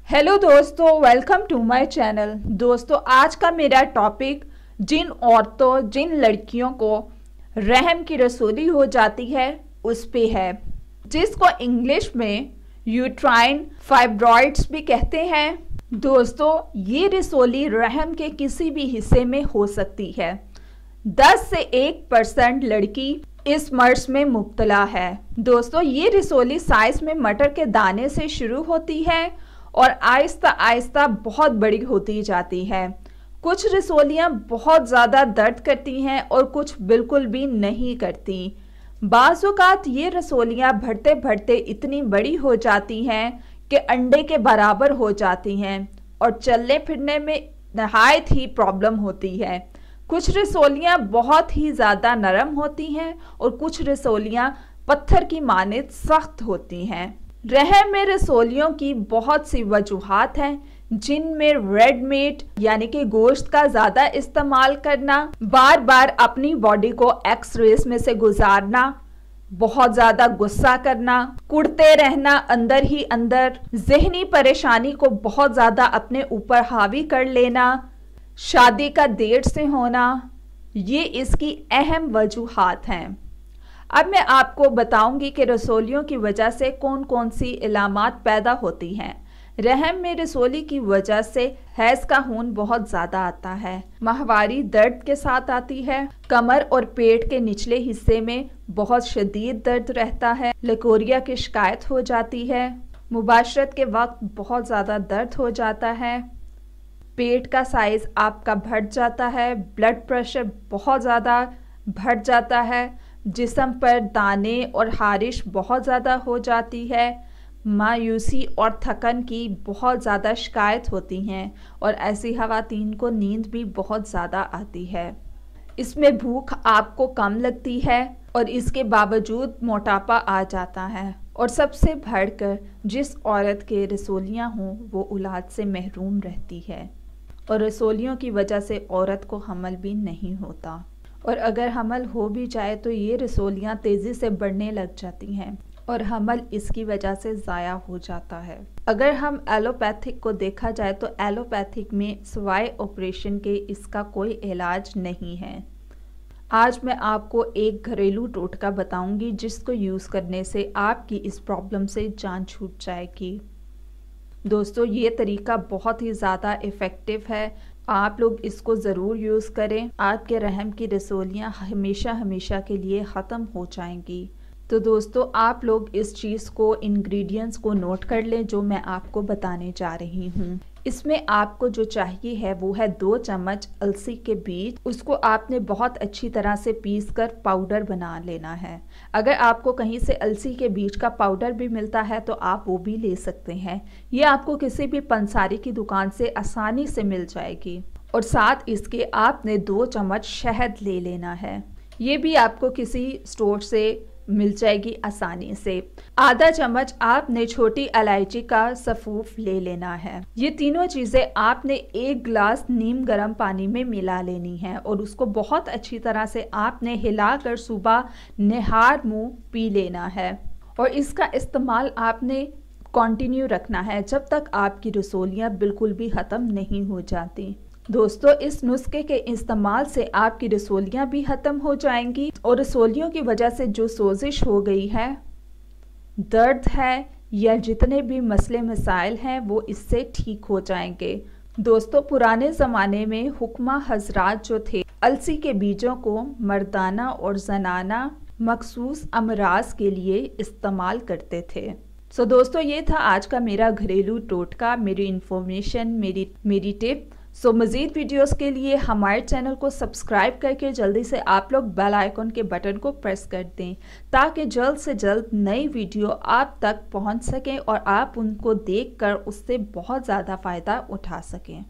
Hello दोस्तों, welcome to my channel. दोस्तों, आज का मेरा टॉपिक जिन लड़कियों को रहम की रसोली हो जाती है उस पे है, जिसको इंग्लिश में यूट्राइन फाइब्रॉइड्स भी कहते हैं। दोस्तों, ये रसोली रहम के किसी भी हिस्से में हो सकती है। 10 से 1% लड़की इस मर्ज में मुब्तला है। दोस्तों, ये रसोली साइज में मटर के दाने से शुरू होती है और आहिस्ता आहिस्ता बहुत बड़ी होती जाती है। कुछ रसोलियाँ बहुत ज़्यादा दर्द करती हैं और कुछ बिल्कुल भी नहीं करती। बाज़ औक़ात ये रसोलियाँ बढ़ते बढ़ते इतनी बड़ी हो जाती हैं कि अंडे के बराबर हो जाती हैं और चलने फिरने में नहायत ही प्रॉब्लम होती है। कुछ रसोलियाँ बहुत ही ज़्यादा नरम होती हैं और कुछ रसोलियाँ पत्थर की मानित सख्त होती हैं। रहम में रसोलियों की बहुत सी वजूहात हैं, जिनमें रेड मीट यानी कि गोश्त का ज़्यादा इस्तेमाल करना, बार बार अपनी बॉडी को एक्स रेस में से गुजारना, बहुत ज़्यादा गुस्सा करना, कुड़ते रहना अंदर ही अंदर, ज़हनी परेशानी को बहुत ज़्यादा अपने ऊपर हावी कर लेना, शादी का देर से होना, ये इसकी अहम वजूहात हैं। अब मैं आपको बताऊंगी कि रसोलियों की वजह से कौन कौन सी इलामात पैदा होती हैं। रहम में रसोली की वजह से हैज़ का खून बहुत ज़्यादा आता है, माहवारी दर्द के साथ आती है, कमर और पेट के निचले हिस्से में बहुत शदीद दर्द रहता है, लकोरिया की शिकायत हो जाती है, मुबाशरत के वक्त बहुत ज़्यादा दर्द हो जाता है, पेट का साइज़ आपका बढ़ जाता है, ब्लड प्रेशर बहुत ज़्यादा बढ़ जाता है, जिस्म पर दाने और हारिश बहुत ज़्यादा हो जाती है, मायूसी और थकन की बहुत ज़्यादा शिकायत होती हैं और ऐसी ख़वातीन को नींद भी बहुत ज़्यादा आती है। इसमें भूख आपको कम लगती है और इसके बावजूद मोटापा आ जाता है, और सबसे बढ़कर जिस औरत के रसोलियाँ हों वो औलाद से महरूम रहती है और रसोलियों की वजह से औरत को हमल भी नहीं होता, और अगर हमल हो भी जाए तो ये रसोलियाँ तेज़ी से बढ़ने लग जाती हैं और हमल इसकी वजह से ज़ाया हो जाता है। अगर हम एलोपैथिक को देखा जाए तो एलोपैथिक में सिवाय ऑपरेशन के इसका कोई इलाज नहीं है। आज मैं आपको एक घरेलू टोटका बताऊंगी जिसको यूज़ करने से आपकी इस प्रॉब्लम से जान छूट जाएगी। दोस्तों, ये तरीका बहुत ही ज़्यादा इफ़ेक्टिव है, आप लोग इसको ज़रूर यूज़ करें। आपके रहम की रसोलियाँ हमेशा हमेशा के लिए ख़त्म हो जाएंगी। तो दोस्तों, आप लोग इस चीज़ को, इंग्रेडिएंट्स को नोट कर लें जो मैं आपको बताने जा रही हूँ। इसमें आपको जो चाहिए है वो है 2 चम्मच अलसी के बीज। उसको आपने बहुत अच्छी तरह से पीस कर पाउडर बना लेना है। अगर आपको कहीं से अलसी के बीज का पाउडर भी मिलता है तो आप वो भी ले सकते हैं। ये आपको किसी भी पंसारी की दुकान से आसानी से मिल जाएगी। और साथ इसके आपने 2 चम्मच शहद ले लेना है। ये भी आपको किसी स्टोर से मिल जाएगी आसानी से। आधा चम्मच आपने छोटी इलायची का सफूफ ले लेना है। ये तीनों चीज़ें आपने 1 गिलास नीम गर्म पानी में मिला लेनी है और उसको बहुत अच्छी तरह से आपने हिलाकर सुबह निहार मुंह पी लेना है। और इसका इस्तेमाल आपने कंटिन्यू रखना है जब तक आपकी रसोलियाँ बिल्कुल भी ख़त्म नहीं हो जाती। दोस्तों, इस नुस्खे के इस्तेमाल से आपकी रसोलियाँ भी ख़त्म हो जाएंगी और रसोलियों की वजह से जो सोजिश हो गई है, दर्द है या जितने भी मसले मसाइल हैं वो इससे ठीक हो जाएंगे। दोस्तों, पुराने ज़माने में हुक्मा हजरात जो थे अलसी के बीजों को मर्दाना और जनाना मखसूस अमराज के लिए इस्तेमाल करते थे। सो दोस्तों, ये था आज का मेरा घरेलू टोटका, मेरी इन्फॉर्मेशन, मेरी टिप। सो मज़ीद वीडियोस के लिए हमारे चैनल को सब्सक्राइब करके जल्दी से आप लोग बेल आइकन के बटन को प्रेस कर दें ताकि जल्द से जल्द नई वीडियो आप तक पहुंच सकें और आप उनको देखकर उससे बहुत ज़्यादा फ़ायदा उठा सकें।